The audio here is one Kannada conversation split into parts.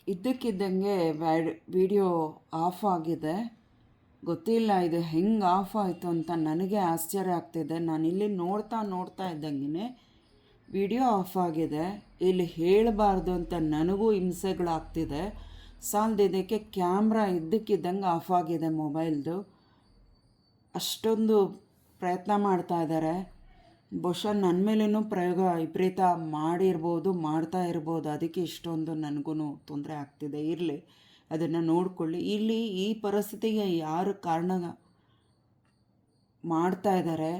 ಇದ್ದಕ್ಕಿದ್ದಂಗೆ ವಿಡಿಯೋ ಆಫ್ ಆಗಿದೆ. ಗೊತ್ತಿಲ್ಲ ಇದು ಹೆಂಗೆ ಆಫ್ ಆಯಿತು ಅಂತ ನನಗೆ ಆಶ್ಚರ್ಯ ಆಗ್ತಿದೆ. ನಾನಿಲ್ಲಿ ನೋಡ್ತಾ ಇದ್ದಂಗೆ ವಿಡಿಯೋ ಆಫ್ ಆಗಿದೆ. ಇಲ್ಲಿ ಹೇಳಬಾರ್ದು ಅಂತ ನನಗೂ ಹಿಂಸೆಗಳಾಗ್ತಿದೆ. ಸಾಲದಿದ್ದಕ್ಕೆ ಕ್ಯಾಮ್ರಾ ಇದ್ದಕ್ಕಿದ್ದಂಗೆ ಆಫ್ ಆಗಿದೆ ಮೊಬೈಲ್ದು. ಅಷ್ಟೊಂದು ಪ್ರಯತ್ನ ಮಾಡ್ತಾ ಇದ್ದಾರೆ. ಬಹುಶಃ ನನ್ನ ಮೇಲೇನೂ ಪ್ರಯೋಗ ವಿಪರೀತ ಮಾಡ್ತಾ ಇರ್ಬೋದು. ಅದಕ್ಕೆ ಇಷ್ಟೊಂದು ನನಗೂ ತೊಂದರೆ ಆಗ್ತಿದೆ. ಇರಲಿ, ಅದನ್ನು ನೋಡಿಕೊಳ್ಳಿ. ಇಲ್ಲಿ ಈ ಪರಿಸ್ಥಿತಿಗೆ ಯಾರು ಕಾರಣ ಮಾಡ್ತಾ ಇದ್ದಾರೆ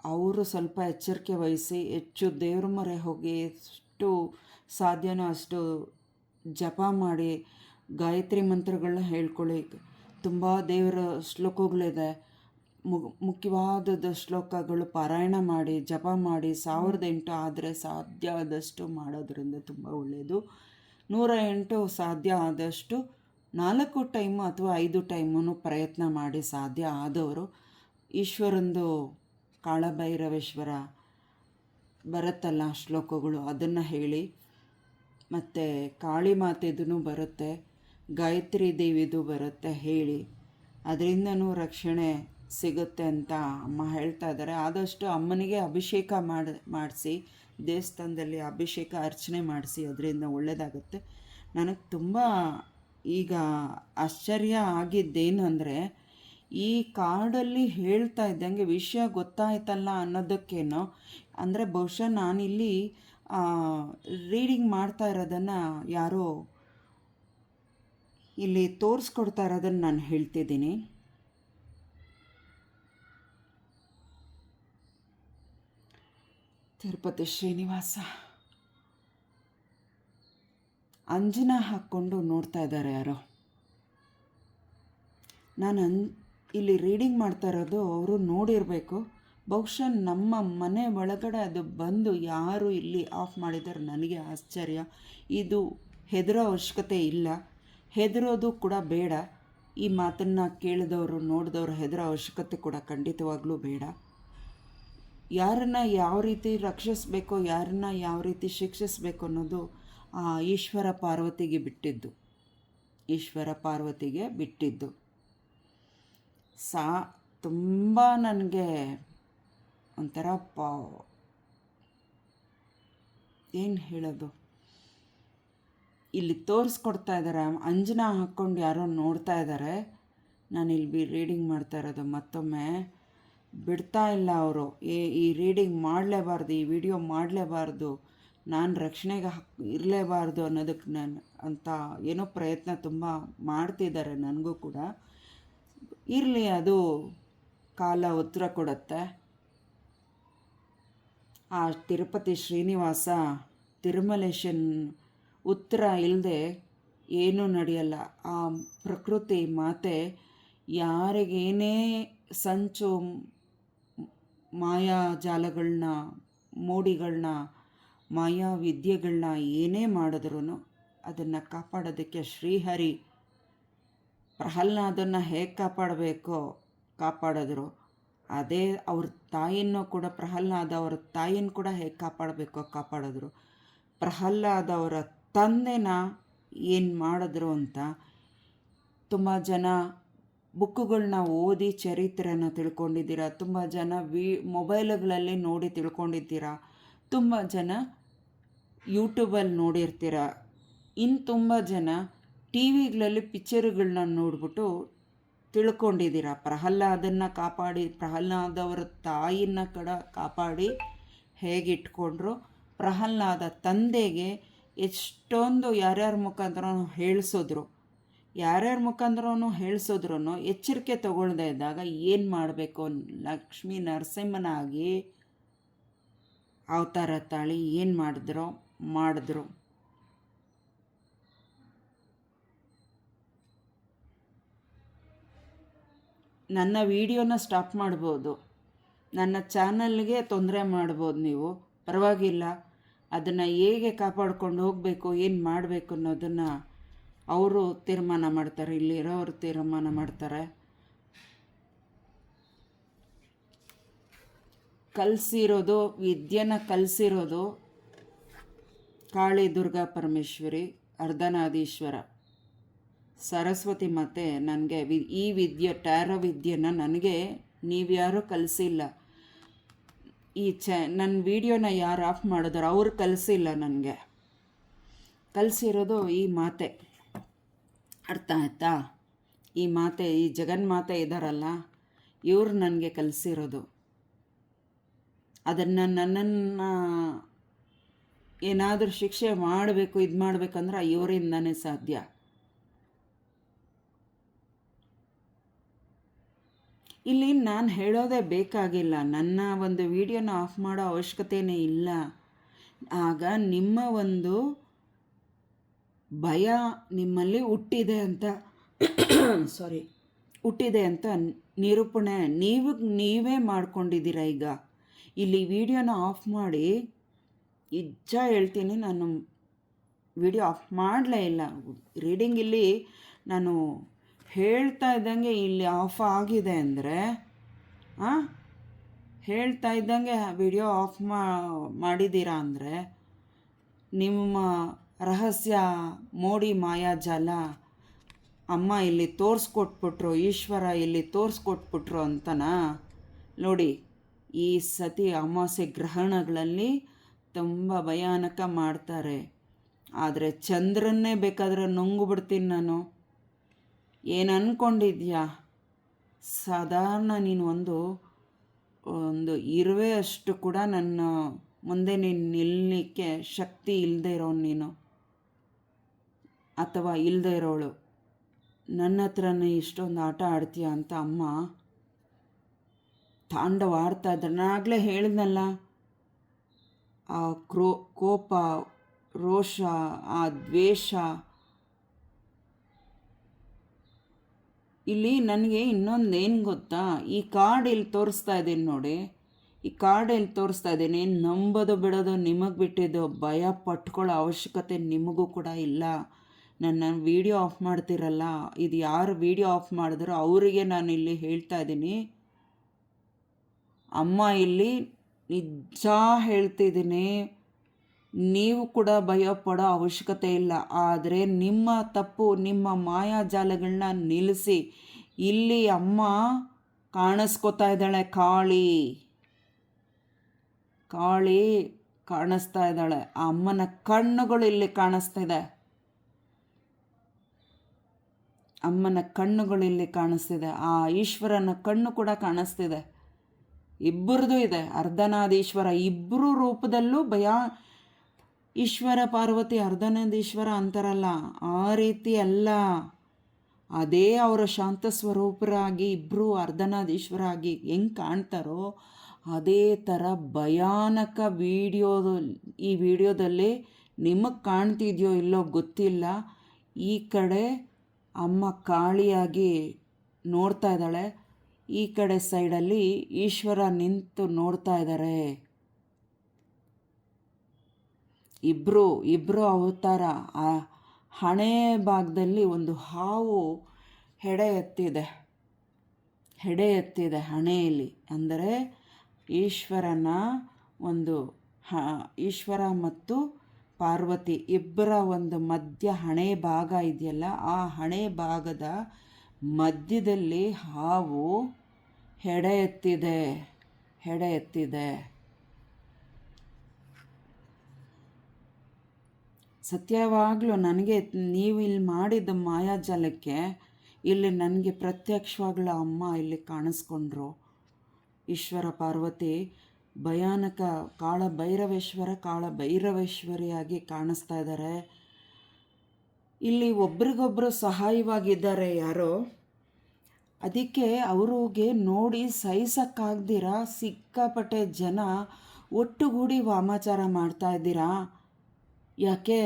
ಅವರು ಸ್ವಲ್ಪ ಎಚ್ಚರಿಕೆ ವಹಿಸಿ ಹೆಚ್ಚು ದೇವ್ರ ಮೊರೆ ಹೋಗಿ ಎಷ್ಟು ಸಾಧ್ಯನೋ ಅಷ್ಟು ಜಪ ಮಾಡಿ ಗಾಯತ್ರಿ ಮಂತ್ರಗಳನ್ನ ಹೇಳ್ಕೊಳ್ಳಿ. ತುಂಬ ದೇವರ ಶ್ಲೋಕಗಳಿದೆ, ಮುಖ್ಯವಾದ ಶ್ಲೋಕಗಳು ಪಾರಾಯಣ ಮಾಡಿ ಜಪ ಮಾಡಿ 1008 ಆದರೆ ಸಾಧ್ಯ ಆದಷ್ಟು ಮಾಡೋದ್ರಿಂದ ತುಂಬ ಒಳ್ಳೆಯದು. 108 ಸಾಧ್ಯ ಆದಷ್ಟು 4 ಟೈಮು ಅಥವಾ 5 ಟೈಮೂ ಪ್ರಯತ್ನ ಮಾಡಿ ಸಾಧ್ಯ ಆದವರು. ಈಶ್ವರಂದು ಕಾಳಭೈರವೇಶ್ವರ ಬರುತ್ತಲ್ಲ ಶ್ಲೋಕಗಳು, ಅದನ್ನು ಹೇಳಿ. ಮತ್ತು ಕಾಳಿ ಮಾತೆದೂ ಬರುತ್ತೆ, ಗಾಯತ್ರಿ ದೇವಿದು ಬರುತ್ತೆ, ಹೇಳಿ. ಅದರಿಂದನೂ ರಕ್ಷಣೆ ಸಿಗುತ್ತೆ ಅಂತ ಅಮ್ಮ ಹೇಳ್ತಾ ಇದ್ದಾರೆ. ಆದಷ್ಟು ಅಮ್ಮನಿಗೆ ಅಭಿಷೇಕ ಮಾಡಿಸಿ ದೇವಸ್ಥಾನದಲ್ಲಿ ಅಭಿಷೇಕ ಅರ್ಚನೆ ಮಾಡಿಸಿ, ಅದರಿಂದ ಒಳ್ಳೆಯದಾಗುತ್ತೆ. ನನಗೆ ತುಂಬ ಈಗ ಆಶ್ಚರ್ಯ ಆಗಿದ್ದೇನು ಅಂದರೆ, ಈ ಕಾರ್ಡಲ್ಲಿ ಹೇಳ್ತಾ ಇದ್ದಂಗೆ ವಿಷಯ ಗೊತ್ತಾಯ್ತಲ್ಲ ಅನ್ನೋದಕ್ಕೇನೋ, ಅಂದರೆ ಬಹುಶಃ ನಾನಿಲ್ಲಿ ರೀಡಿಂಗ್ ಮಾಡ್ತಾ ಇರೋದನ್ನು ಯಾರೋ ಇಲ್ಲಿ ತೋರಿಸ್ಕೊಡ್ತಾ ಇರೋದನ್ನು ನಾನು ಹೇಳ್ತಿದ್ದೀನಿ. ತಿರುಪತಿ ಶ್ರೀನಿವಾಸ ಅಂಜನಾ ಹಾಕ್ಕೊಂಡು ನೋಡ್ತಾ ಇದ್ದಾರೆ ಯಾರೋ. ನಾನು ಇಲ್ಲಿ ರೀಡಿಂಗ್ ಮಾಡ್ತಾ ಇರೋದು ಅವರು ನೋಡಿರಬೇಕು. ಬಹುಶಃ ನಮ್ಮ ಮನೆ ಒಳಗಡೆ ಅದು ಬಂದು ಯಾರು ಇಲ್ಲಿ ಆಫ್ ಮಾಡಿದ್ದಾರೆ ನನಗೆ ಆಶ್ಚರ್ಯ. ಇದು ಹೆದರೋ ಅವಶ್ಯಕತೆ ಇಲ್ಲ, ಹೆದರೋದು ಕೂಡ ಬೇಡ. ಈ ಮಾತನ್ನು ಕೇಳಿದವರು ನೋಡಿದವರು ಹೆದರೋ ಅವಶ್ಯಕತೆ ಕೂಡ ಖಂಡಿತವಾಗ್ಲೂ ಬೇಡ. ಯಾರನ್ನು ಯಾವ ರೀತಿ ರಕ್ಷಿಸಬೇಕು, ಯಾರನ್ನು ಯಾವ ರೀತಿ ಶಿಕ್ಷಿಸಬೇಕು ಅನ್ನೋದು ಈಶ್ವರ ಪಾರ್ವತಿಗೆ ಬಿಟ್ಟಿದ್ದು. ತುಂಬ ನನಗೆ ಒಂಥರ ಏನು ಹೇಳೋದು, ಇಲ್ಲಿ ತೋರಿಸ್ಕೊಡ್ತಾ ಇದ್ದಾರೆ. ಅಂಜನಾ ಹಾಕ್ಕೊಂಡು ಯಾರೋ ನೋಡ್ತಾ ಇದ್ದಾರೆ. ನಾನಿಲ್ಲಿ ರೀಡಿಂಗ್ ಮಾಡ್ತಾ ಇರೋದು ಮತ್ತೊಮ್ಮೆ ಬಿಡ್ತಾ ಇಲ್ಲ ಅವರು. ಈ ರೀಡಿಂಗ್ ಮಾಡಲೇಬಾರ್ದು, ಈ ವಿಡಿಯೋ ಮಾಡಲೇಬಾರ್ದು, ನಾನು ರಕ್ಷಣೆಗೆ ಇರಲೇಬಾರ್ದು ಅನ್ನೋದಕ್ಕೆ ಅಂತ ಏನೋ ಪ್ರಯತ್ನ ತುಂಬ ಮಾಡ್ತಿದ್ದಾರೆ. ನನಗೂ ಕೂಡ ಇರಲಿ, ಅದು ಕಾಲ ಉತ್ತರ ಕೊಡುತ್ತೆ. ಆ ತಿರುಪತಿ ಶ್ರೀನಿವಾಸ ತಿರುಮಲೇಶನ್ ಉತ್ತರ ಇಲ್ಲದೆ ಏನೂ ನಡೆಯಲ್ಲ. ಆ ಪ್ರಕೃತಿ ಮಾತೆ ಯಾರಿಗೇನೇ ಸಂಚು ಮಾಯಾಜಾಲಗಳನ್ನ, ಮೋಡಿಗಳನ್ನ, ಮಾಯಾ ವಿದ್ಯೆಗಳನ್ನ ಏನೇ ಮಾಡಿದ್ರೂ ಅದನ್ನು ಕಾಪಾಡೋದಕ್ಕೆ ಶ್ರೀಹರಿ ಪ್ರಹ್ಲಾದನ್ನು ಹೇಗೆ ಕಾಪಾಡಿದ್ರು, ಅದೇ ಅವ್ರ ತಾಯಿನೂ ಕೂಡ ಪ್ರಹ್ಲಾದ ಅವರ ತಾಯಿನ ಕೂಡ ಹೇಗೆ ಕಾಪಾಡಿದ್ರು, ಪ್ರಹ್ಲಾದ ಅವರ ತಂದೆನ ಏನು ಮಾಡಿದ್ರು ಅಂತ ತುಂಬ ಜನ ಬುಕ್ಕುಗಳನ್ನ ಓದಿ ಚರಿತ್ರೆನ ತಿಳ್ಕೊಂಡಿದ್ದೀರಾ, ತುಂಬ ಜನ ಮೊಬೈಲ್ಗಳಲ್ಲಿ ನೋಡಿ ತಿಳ್ಕೊಂಡಿದ್ದೀರಾ, ತುಂಬ ಜನ ಯೂಟ್ಯೂಬಲ್ಲಿ ನೋಡಿರ್ತೀರ, ಇನ್ನು ತುಂಬ ಜನ ಟಿ ವಿಗಳಲ್ಲಿ ಪಿಕ್ಚರ್ಗಳನ್ನ ನೋಡಿಬಿಟ್ಟು ತಿಳ್ಕೊಂಡಿದ್ದೀರ. ಪ್ರಹ್ಲಾದವರ ತಾಯಿನ ಕೂಡ ಕಾಪಾಡಿ ಹೇಗಿಟ್ಕೊಂಡ್ರು, ಪ್ರಹ್ಲಾದ ತಂದೆಗೆ ಎಷ್ಟೊಂದು ಯಾರ್ಯಾರ ಮುಖಾಂತರ ಎಚ್ಚರಿಕೆ ತಗೊಳ್ಳದೇ ಇದ್ದಾಗ ಏನು ಮಾಡಬೇಕು, ಲಕ್ಷ್ಮೀ ನರಸಿಂಹನಾಗಿ ಅವತಾರ ತಾಳಿ ಏನು ಮಾಡಿದ್ರು. ನನ್ನ ವಿಡಿಯೋನ ಸ್ಟಾಪ್ ಮಾಡ್ಬೋದು, ನನ್ನ ಚಾನಲ್ಗೆ ತೊಂದರೆ ಮಾಡ್ಬೋದು, ನೀವು ಪರವಾಗಿಲ್ಲ. ಅದನ್ನು ಹೇಗೆ ಕಾಪಾಡ್ಕೊಂಡು ಹೋಗಬೇಕು, ಏನು ಮಾಡಬೇಕು ಅನ್ನೋದನ್ನು ಅವರು ತೀರ್ಮಾನ ಮಾಡ್ತಾರೆ, ಇಲ್ಲಿರೋರು ತೀರ್ಮಾನ ಮಾಡ್ತಾರೆ. ವಿದ್ಯೆನ ಕಲಿಸಿರೋದು ಕಾಳಿ ದುರ್ಗಾ ಪರಮೇಶ್ವರಿ. ಅರ್ಧನಾದೀಶ್ವರ ಸರಸ್ವತಿ ಮಾತೆ ನನಗೆ ಈ ವಿದ್ಯೆ ಟ್ಯಾರೋ ವಿದ್ಯೆನ ನನಗೆ ನೀವ್ಯಾರೂ ಕಲಿಸಿಲ್ಲ. ನನ್ನ ವೀಡಿಯೋನ ಯಾರು ಆಫ್ ಮಾಡಿದ್ರು ಅವ್ರು ಕಲಿಸಿಲ್ಲ, ನನಗೆ ಕಲಿಸಿರೋದು ಈ ಮಾತೆ. ಅರ್ಥ ಆಯ್ತಾ? ಈ ಮಾತೆ, ಈ ಜಗನ್ಮಾತೆ ಇದ್ದಾರಲ್ಲ, ಇವ್ರು ನನಗೆ ಕಲಿಸಿರೋದು. ಅದನ್ನು ನನ್ನನ್ನು ಏನಾದರೂ ಶಿಕ್ಷೆ ಮಾಡಬೇಕು, ಇದು ಮಾಡಬೇಕಂದ್ರೆ ಇವರಿಂದನೇ ಸಾಧ್ಯ. ಇಲ್ಲಿ ನಾನು ಹೇಳೋದೇ ಬೇಕಾಗಿಲ್ಲ, ನನ್ನ ಒಂದು ವಿಡಿಯೋನ ಆಫ್ ಮಾಡೋ ಅವಶ್ಯಕತೆಯೇ ಇಲ್ಲ. ಆಗ ನಿಮ್ಮ ಒಂದು ಭಯ ನಿಮ್ಮಲ್ಲಿ ಹುಟ್ಟಿದೆ ಅಂತ ಹುಟ್ಟಿದೆ ಅಂತ ನಿರೂಪಣೆ ನೀವೇ ಮಾಡ್ಕೊಂಡಿದ್ದೀರ. ಈಗ ಇಲ್ಲಿ ವಿಡಿಯೋನ ಆಫ್ ಮಾಡಿ, ನಿಜ ಹೇಳ್ತೀನಿ, ನಾನು ವಿಡಿಯೋ ಆಫ್ ಮಾಡಲೇ ಇಲ್ಲ. ರೀಡಿಂಗ್ ಇಲ್ಲಿ ನಾನು ಹೇಳ್ತಾ ಇದ್ದಂಗೆ ಇಲ್ಲಿ ಆಫ್ ಆಗಿದೆ ಅಂದರೆ, ಹೇಳ್ತಾ ಇದ್ದಂಗೆ ವಿಡಿಯೋ ಆಫ್ ಮಾಡಿದ್ದೀರಾ ಅಂದರೆ ನಿಮ್ಮ ರಹಸ್ಯ ಮೋಡಿ ಮಾಯಾಜಾಲ ಅಮ್ಮ ಇಲ್ಲಿ ತೋರಿಸ್ಕೊಟ್ಬಿಟ್ರು, ಈಶ್ವರ ಇಲ್ಲಿ ತೋರಿಸ್ಕೊಟ್ಬಿಟ್ರು ಅಂತನಾ? ನೋಡಿ, ಈ ಸತಿ ಅಮಾವಾಸ್ಯೆ ಗ್ರಹಣಗಳಲ್ಲಿ ತುಂಬ ಭಯಾನಕ ಮಾಡ್ತಾರೆ. ಆದರೆ ಚಂದ್ರನ್ನೇ ಬೇಕಾದರೆ ನುಂಗು ಬಿಡ್ತೀನಿ ನಾನು. ಏನು ಅಂದ್ಕೊಂಡಿದ್ಯಾ? ಸಾಧಾರಣ ನೀನು ಒಂದು ಇರುವೆ ಅಷ್ಟು ಕೂಡ ನನ್ನ ಮುಂದೆ ನೀನು ನಿಲ್ಲಲಿಕ್ಕೆ ಶಕ್ತಿ ಇಲ್ಲದೆ ಇರೋನು ನೀನು, ಅಥವಾ ಇಲ್ಲದೆ ಇರೋಳು. ನನ್ನ ಹತ್ರನೇ ಇಷ್ಟೊಂದು ಆಟ ಆಡ್ತೀಯ ಅಂತ ಅಮ್ಮ ತಾಂಡವ ಆಡ್ತಾ ಇದ್ದಾರೆ. ನಾನಾಗಲೇ ಹೇಳಿದ್ನಲ್ಲ, ಆ ಕೋಪ, ರೋಷ, ಆ ದ್ವೇಷ. ಇಲ್ಲಿ ನನಗೆ ಇನ್ನೊಂದೇನು ಗೊತ್ತಾ, ಈ ಕಾರ್ಡ್ ಇಲ್ಲಿ ತೋರಿಸ್ತಾ ಇದ್ದೀನಿ ನೋಡಿ, ಈ ಕಾರ್ಡ್ ಇಲ್ಲಿ ತೋರಿಸ್ತಾ ಇದ್ದೀನಿ. ನಂಬೋದು ಬಿಡೋದು ನಿಮಗೆ ಬಿಟ್ಟಿದ್ದು, ಭಯ ಪಟ್ಕೊಳ್ಳೋ ಅವಶ್ಯಕತೆ ನಿಮಗೂ ಕೂಡ ಇಲ್ಲ. ನನ್ನ ವೀಡಿಯೋ ಆಫ್ ಮಾಡ್ತಿರಲ್ಲ, ಇದು ಯಾರು ವೀಡಿಯೋ ಆಫ್ ಮಾಡಿದ್ರೋ ಅವರಿಗೆ ನಾನು ಇಲ್ಲಿ ಹೇಳ್ತಾ ಇದ್ದೀನಿ. ಅಮ್ಮ ಇಲ್ಲಿ ನಿಜ ಹೇಳ್ತಿದ್ದೀನಿ, ನೀವು ಕೂಡ ಭಯ ಪಡೋ ಅವಶ್ಯಕತೆ ಇಲ್ಲ. ಆದರೆ ನಿಮ್ಮ ತಪ್ಪು, ನಿಮ್ಮ ಮಾಯಾಜಾಲಗಳನ್ನ ನಿಲ್ಲಿಸಿ. ಇಲ್ಲಿ ಅಮ್ಮ ಕಾಣಿಸ್ಕೊತಾ ಇದ್ದಾಳೆ, ಕಾಳಿ ಕಾಣಿಸ್ತಾ ಇದ್ದಾಳೆ. ಆ ಅಮ್ಮನ ಕಣ್ಣುಗಳು ಇಲ್ಲಿ ಕಾಣಿಸ್ತಿದೆ, ಅಮ್ಮನ ಕಣ್ಣುಗಳು ಇಲ್ಲಿ ಕಾಣಿಸ್ತಿದೆ. ಆ ಈಶ್ವರನ ಕಣ್ಣು ಕೂಡ ಕಾಣಿಸ್ತಿದೆ. ಇಬ್ಬರದು ಇದೆ, ಅರ್ಧನಾದೀಶ್ವರ ಇಬ್ಬರು ರೂಪದಲ್ಲೂ ಈಶ್ವರ ಪಾರ್ವತಿ ಅರ್ಧನಾದೀಶ್ವರ ಅಂತಾರಲ್ಲ, ಆ ರೀತಿ ಅಲ್ಲ. ಅದೇ ಅವರ ಶಾಂತ ಸ್ವರೂಪರಾಗಿ ಇಬ್ಬರು ಅರ್ಧನಾದೀಶ್ವರ ಆಗಿ ಹೆಂಗೆ ಕಾಣ್ತಾರೋ ಅದೇ ಥರ ಭಯಾನಕ ಈ ವಿಡಿಯೋದಲ್ಲಿ ನಿಮಗೆ ಕಾಣ್ತಿದೆಯೋ ಇಲ್ಲೋ ಗೊತ್ತಿಲ್ಲ. ಈ ಕಡೆ ಅಮ್ಮ ಕಾಳಿಯಾಗಿ ನೋಡ್ತಾ ಇದ್ದಾಳೆ, ಈ ಕಡೆ ಸೈಡಲ್ಲಿ ಈಶ್ವರ ನಿಂತು ನೋಡ್ತಾ ಇದ್ದಾರೆ. ಇಬ್ಬರು ಅವತಾರ. ಆ ಹಣೆ ಭಾಗದಲ್ಲಿ ಒಂದು ಹಾವು ಹೆಡೆ ಎತ್ತಿದೆ ಹಣೆಯಲ್ಲಿ. ಅಂದರೆ ಈಶ್ವರ ಮತ್ತು ಪಾರ್ವತಿ ಇಬ್ಬರ ಒಂದು ಮಧ್ಯ ಹಣೆ ಭಾಗ ಇದೆಯಲ್ಲ, ಆ ಹಣೆ ಭಾಗದ ಮಧ್ಯದಲ್ಲಿ ಹಾವು ಹೆಡೆ ಎತ್ತಿದೆ. ಸತ್ಯವಾಗಲೂ ನನಗೆ ನೀವು ಇಲ್ಲಿ ಮಾಡಿದ ಮಾಯಾಜಾಲಕ್ಕೆ ಇಲ್ಲಿ ನನಗೆ ಪ್ರತ್ಯಕ್ಷವಾಗಲೂ ಅಮ್ಮ ಇಲ್ಲಿ ಕಾಣಿಸ್ಕೊಂಡ್ರು. ಈಶ್ವರ ಪಾರ್ವತಿ ಭಯಾನಕ ಕಾಳಭೈರವೇಶ್ವರಿಯಾಗಿ ಕಾಣಿಸ್ತಾ ಇದ್ದಾರೆ. ಇಲ್ಲಿ ಒಬ್ರಿಗೊಬ್ಬರು ಸಹಾಯವಾಗಿದ್ದಾರೆ ಯಾರೋ. ಅದಕ್ಕೆ ಅವ್ರಿಗೆ ನೋಡಿ ಸಹಿಸಕ್ಕಾಗ್ದಿರ ಸಿಕ್ಕಾಪಟ್ಟೆ ಜನ ಒಟ್ಟುಗೂಡಿ ವಾಮಾಚಾರ ಮಾಡ್ತಾ ಇದ್ದೀರಾ. ಯಾಕೆ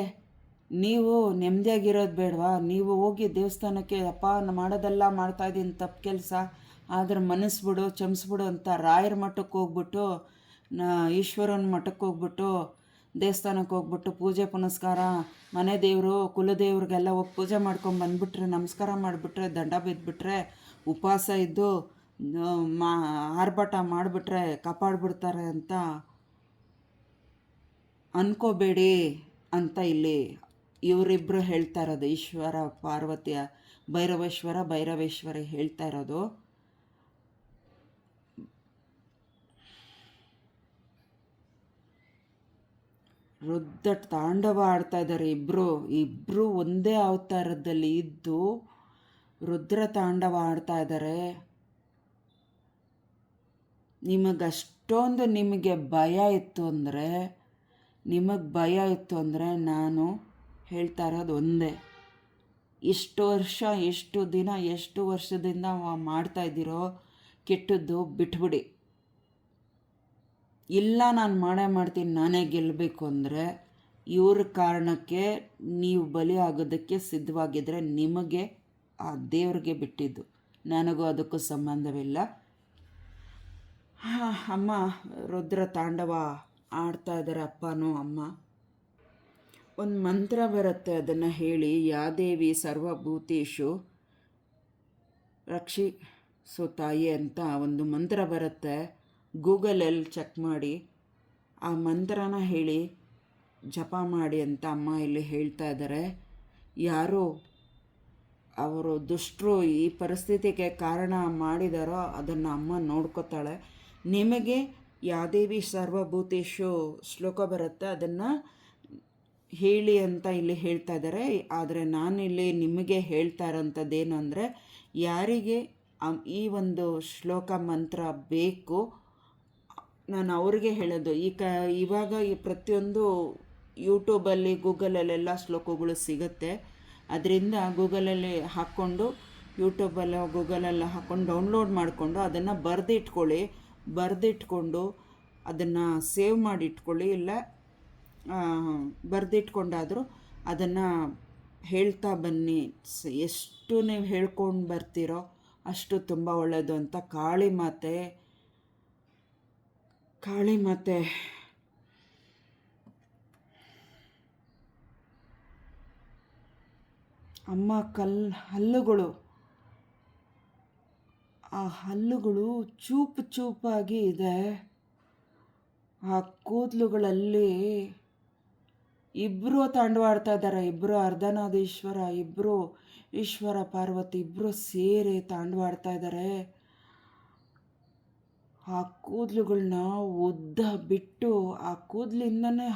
ನೀವು ನೆಮ್ಮದಿಯಾಗಿರೋದು ಬೇಡವಾ? ನೀವು ಹೋಗಿ ದೇವಸ್ಥಾನಕ್ಕೆ ಅಪ್ಪ ಮಾಡೋದೆಲ್ಲ ಮಾಡ್ತಾಯಿದ್ದೀನಿ ತಪ್ಪು ಕೆಲಸ, ಆದ್ರೆ ಮನಸ್ಬಿಡು, ಕ್ಷಮಿಸ್ಬಿಡು ಅಂತ ರಾಯರ ಮಠಕ್ಕೆ ಹೋಗ್ಬಿಟ್ಟು, ಈಶ್ವರನ ಮಠಕ್ಕೆ ಹೋಗ್ಬಿಟ್ಟು, ದೇವಸ್ಥಾನಕ್ಕೆ ಹೋಗ್ಬಿಟ್ಟು ಪೂಜೆ ಪುನಸ್ಕಾರ, ಮನೆ ದೇವರು ಕುಲದೇವ್ರಿಗೆಲ್ಲ ಹೋಗಿ ಪೂಜೆ ಮಾಡ್ಕೊಂಬಂದ್ಬಿಟ್ರೆ, ನಮಸ್ಕಾರ ಮಾಡಿಬಿಟ್ರೆ, ದಂಡ ಬಿದ್ದುಬಿಟ್ರೆ, ಉಪವಾಸ ಇದ್ದು ಆರ್ಭಟ ಮಾಡಿಬಿಟ್ರೆ ಕಾಪಾಡ್ಬಿಡ್ತಾರೆ ಅಂತ ಅನ್ಕೋಬೇಡಿ ಅಂತ ಇಲ್ಲಿ ಇವರಿಬ್ಬರು ಹೇಳ್ತಾ ಇರೋದು, ಈಶ್ವರ ಪಾರ್ವತಿಯ ಭೈರವೇಶ್ವರಿ ಹೇಳ್ತಾ ಇರೋದು. ರುದ್ರ ತಾಂಡವ ಆಡ್ತಾ ಇದ್ದಾರೆ ಇಬ್ಬರು ಒಂದೇ ಅವತಾರದಲ್ಲಿ ಇದ್ದು ರುದ್ರ ತಾಂಡವ ಆಡ್ತಾ ಇದ್ದಾರೆ. ನಿಮಗೆ ಭಯ ಇತ್ತು ಅಂದರೆ ನಾನು ಹೇಳ್ತಾ ಇರೋದು ಒಂದೇ, ಎಷ್ಟು ವರ್ಷದಿಂದ ಮಾಡ್ತಾ ಇದ್ದೀರೋ ಕೆಟ್ಟದ್ದು ಬಿಟ್ಬಿಡಿ. ಇಲ್ಲ ನಾನು ಮಾಡ್ತೀನಿ, ನಾನೇ ಗೆಲ್ಲಬೇಕು ಅಂದರೆ ಇವ್ರ ಕಾರಣಕ್ಕೆ ನೀವು ಬಲಿ ಆಗೋದಕ್ಕೆ ಸಿದ್ಧವಾಗಿದ್ದರೆ ನಿಮಗೆ ಆ ದೇವ್ರಿಗೆ ಬಿಟ್ಟಿದ್ದು, ನನಗೂ ಅದಕ್ಕೂ ಸಂಬಂಧವಿಲ್ಲ. ಅಮ್ಮ ರುದ್ರ ತಾಂಡವ ಆಡ್ತಾ ಇದ್ದಾರೆ, ಅಪ್ಪನೂ ಅಮ್ಮ. ಒಂದು ಮಂತ್ರ ಬರುತ್ತೆ, ಅದನ್ನು ಹೇಳಿ, ಯಾದೇವಿ ಸರ್ವಭೂತೇಶು ರಕ್ಷಿಸು ತಾಯಿ ಅಂತ ಒಂದು ಮಂತ್ರ ಬರುತ್ತೆ. ಗೂಗಲಲ್ಲಿ ಚೆಕ್ ಮಾಡಿ ಆ ಮಂತ್ರನ ಹೇಳಿ ಜಪ ಮಾಡಿ ಅಂತ ಅಮ್ಮ ಇಲ್ಲಿ ಹೇಳ್ತಾ ಇದ್ದಾರೆ. ಯಾರು ಅವರು ದುಷ್ಟರು ಈ ಪರಿಸ್ಥಿತಿಗೆ ಕಾರಣ ಮಾಡಿದಾರೋ ಅದನ್ನು ಅಮ್ಮ ನೋಡ್ಕೋತಾಳೆ. ನಿಮಗೆ ಯಾದೇವಿ ಸರ್ವಭೂತೇಶು ಶ್ಲೋಕ ಬರುತ್ತೆ, ಅದನ್ನು ಹೇಳಿ ಅಂತ ಇಲ್ಲಿ ಹೇಳ್ತಾ ಇದ್ದಾರೆ. ಆದರೆ ನಾನಿಲ್ಲಿ ನಿಮಗೆ ಹೇಳ್ತಾ ಇರೋಂಥದ್ದೇನು ಅಂದರೆ, ಯಾರಿಗೆ ಈ ಒಂದು ಶ್ಲೋಕ ಮಂತ್ರ ಬೇಕು ನಾನು ಅವ್ರಿಗೆ ಹೇಳೋದು. ಇವಾಗ ಈ ಪ್ರತಿಯೊಂದು ಯೂಟ್ಯೂಬಲ್ಲಿ ಗೂಗಲಲ್ಲೆಲ್ಲ ಶ್ಲೋಕಗಳು ಸಿಗುತ್ತೆ. ಅದರಿಂದ ಗೂಗಲಲ್ಲಿ ಹಾಕ್ಕೊಂಡು ಯೂಟ್ಯೂಬಲ್ಲಿ ಗೂಗಲಲ್ಲಿ ಹಾಕ್ಕೊಂಡು ಡೌನ್ಲೋಡ್ ಮಾಡಿಕೊಂಡು ಅದನ್ನು ಬರೆದಿಟ್ಕೊಂಡು ಅದನ್ನು ಸೇವ್ ಮಾಡಿ ಇಟ್ಕೊಳ್ಳಿ. ಇಲ್ಲ ಬರೆದಿಟ್ಕೊಂಡಾದರೂ ಅದನ್ನು ಹೇಳ್ತಾ ಬನ್ನಿ. ಎಷ್ಟು ನೀವು ಹೇಳ್ಕೊಂಡು ಬರ್ತೀರೋ ಅಷ್ಟು ತುಂಬ ಒಳ್ಳೆಯದು ಅಂತ ಕಾಳಿ ಮಾತೆ ಅಮ್ಮ ಹಲ್ಲುಗಳು, ಆ ಹಲ್ಲುಗಳು ಚೂಪಾಗಿ ಇದೆ. ಆ ಕೂದಲುಗಳಲ್ಲಿ ಇಬ್ಬರು ತಾಂಡವಾಡ್ತಾ ಇದ್ದಾರೆ. ಇಬ್ಬರು ಅರ್ಧನಾದೀಶ್ವರ, ಇಬ್ಬರು ಈಶ್ವರ ಪಾರ್ವತಿ ಇಬ್ಬರು ಸೇರಿ ತಾಂಡವಾಡ್ತಾ ಇದ್ದಾರೆ. ಆ ಕೂದಲುಗಳನ್ನ ಉದ್ದ ಬಿಟ್ಟು ಆ ಕೂದಲಿಂದನೇ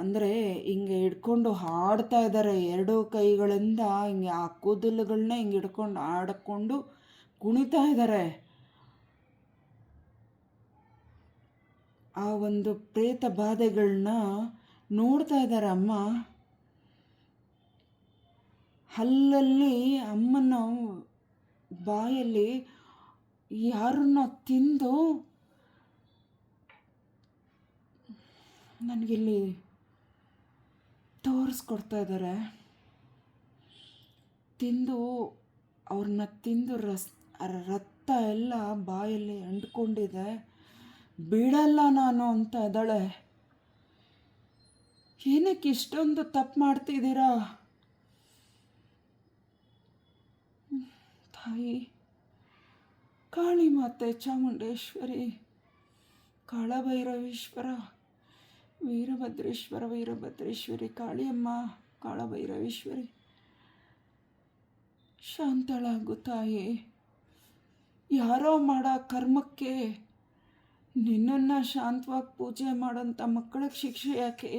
ಅಂದರೆ ಹಿಂಗೆ ಹಿಡ್ಕೊಂಡು ಹಾಡ್ತಾ ಇದ್ದಾರೆ. ಎರಡೂ ಕೈಗಳಿಂದ ಹಿಂಗೆ ಆ ಕೂದಲುಗಳನ್ನ ಹಿಂಗೆ ಹಿಡ್ಕೊಂಡು ಆಡಿಕೊಂಡು ಕುಣಿತಾ ಇದ್ದಾರೆ. ಆ ಒಂದು ಪ್ರೇತ ಬಾಧೆಗಳನ್ನ ನೋಡ್ತಾ ಇದ್ದಾರೆ ಅಮ್ಮ. ಹಲ್ಲಲ್ಲಿ ಅಮ್ಮನ ಬಾಯಲ್ಲಿ ಯಾರನ್ನ ತಿಂದು ನನಗಿಲ್ಲಿ ತೋರಿಸ್ಕೊಡ್ತಾ ಇದ್ದಾರೆ. ಅವ್ರನ್ನ ತಿಂದು ರಕ್ತ ಎಲ್ಲ ಬಾಯಲ್ಲಿ ಅಂಟ್ಕೊಂಡಿದೆ. ಬಿಡಲ್ಲ ನಾನು ಅಂತ ಇದ್ದಾಳೆ. ಏನಕ್ಕೆ ಇಷ್ಟೊಂದು ತಪ್ಪು ಮಾಡ್ತಿದ್ದೀರಾ ತಾಯಿ? ಕಾಳಿ ಮಾತೆ ಚಾಮುಂಡೇಶ್ವರಿ, ಕಾಳಭೈರವೇಶ್ವರ, ವೀರಭದ್ರೇಶ್ವರಿ, ಕಾಳಿಯಮ್ಮ, ಕಾಳಭೈರವೇಶ್ವರಿ, ಶಾಂತಳಾಗು ತಾಯಿ. ಯಾರೋ ಮಾಡೋ ಕರ್ಮಕ್ಕೆ ನಿನ್ನನ್ನು ಶಾಂತವಾಗಿ ಪೂಜೆ ಮಾಡೋಂಥ ಮಕ್ಕಳಿಗೆ ಶಿಕ್ಷೆ ಯಾಕೆ?